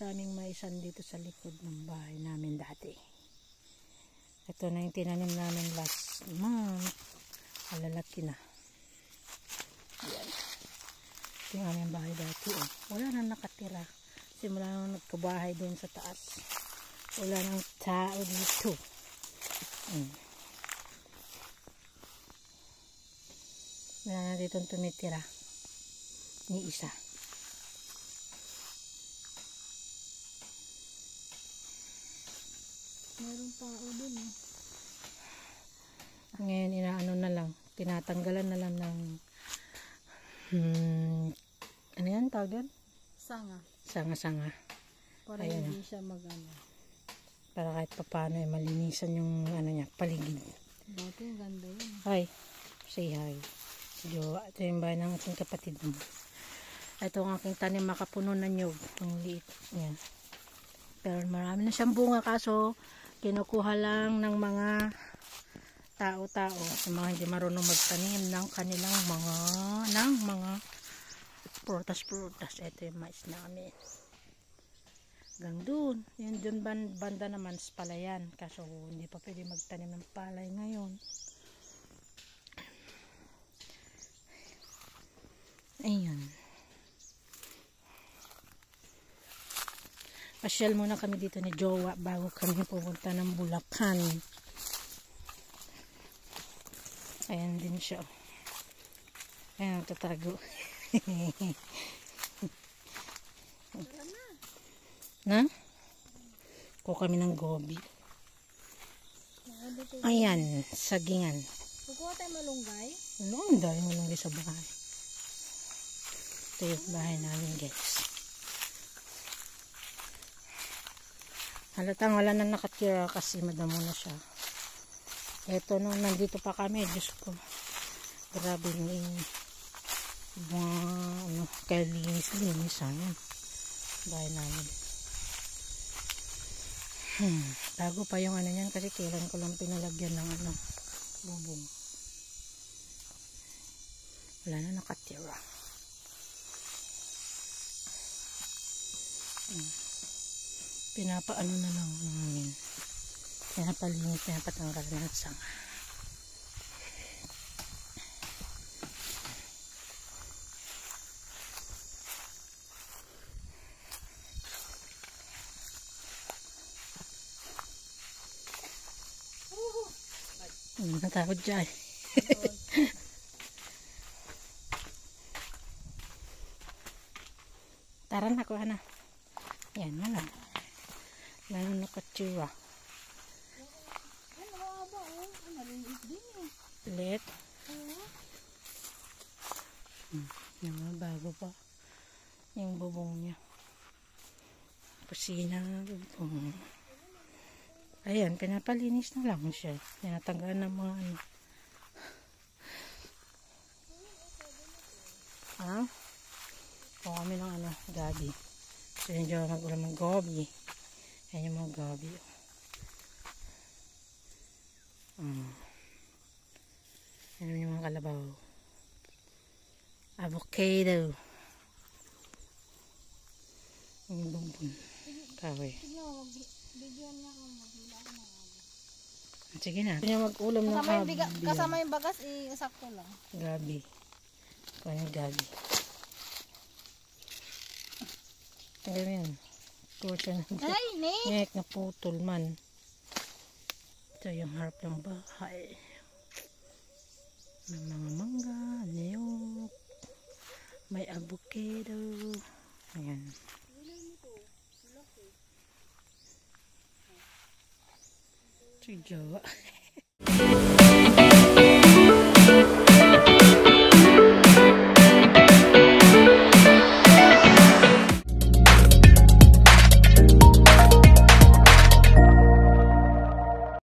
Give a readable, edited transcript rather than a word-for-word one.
sa aming maisan dito sa likod ng bahay namin dati. Ito na yung tinanim namin last month. Malalaki na. Ayan. Ito yung aming bahay dati. Oh. Wala na nakatira. Simula nung nagkabahay doon sa taas. Wala nang tao dito. Wala na dito tumitira. Ni isa. Meron tao dun eh. Ngayon inaano na lang. Tinatanggalan na lang ng ano yan tawag yan? Sanga. Sanga-sanga. Para ayan, hindi siya magano. Para kahit papaano malinisan yung ano niya, paligid. Dati ang ganda yun. Hi. Say hi. Jo, ito yung bahay ng aking kapatid mo. Ito ang aking tanim makapuno na nyug. Ang liit niya. Pero marami na siyang bunga kaso kinukuha lang ng mga tao-tao sa mga hindi marunong magtanim ng kanilang mga prutas. Ito yung mais namin. Hanggang doon. Yung doon banda naman sa palayan. Kaso hindi pa pwede magtanim ng palay ngayon. Ayun. Pasyal muna kami dito ni Jowa bago kami pupunta ng Bulacan. Ayan din siya. Ayan, tatago. Na? Kuha kami ng gobi. Ayan, sagingan. Kukuha tayo malunggay? Ano, ang dami malunggay sa bahay. Ito yung bahay namin, guys. Halatang wala na nakatira kasi madamo na siya. Eto nung nandito pa kami, Diyos ko. Grabe ni mga kaya linis ayan. Bahay namin. Bago pa yung ano yan kasi kailan ko lang pinalagyan ng bubong. Wala na nakatira. Pinapaano na lang namin. Pinapalinis, pinapatanggal na ng sanga. Natakot dyan. Tara na, kuha na. Yan, wala. Lalo nakatira. Ano ba? Naliit din eh. Ulit. Oo. Yung mga bago pa. Yung bubong niya. Kusina. Ayan, pinapalinis na lang siya. Tinatanggalan ng mga ano. Ha? Kung kami ng gabi. So yun dyan mag-ulam ng gobi. Ayan yung mga gobi. Ayan yung mga kalabaw. Avocado. Yung bumbun. Kahoy. Bigyan niya kung maghila ako ng aga. Sige na. Kanya mag-ulam ng gabi. Kasama yung bagas, sakto lang. Gabi. Kanya gabi. Tingnan mo yan. Kursa na. Ay, Ngek na putol man. Ito yung harap ng bahay. May mga mangga, niyok. May avocado. Ayan. Si Jawa.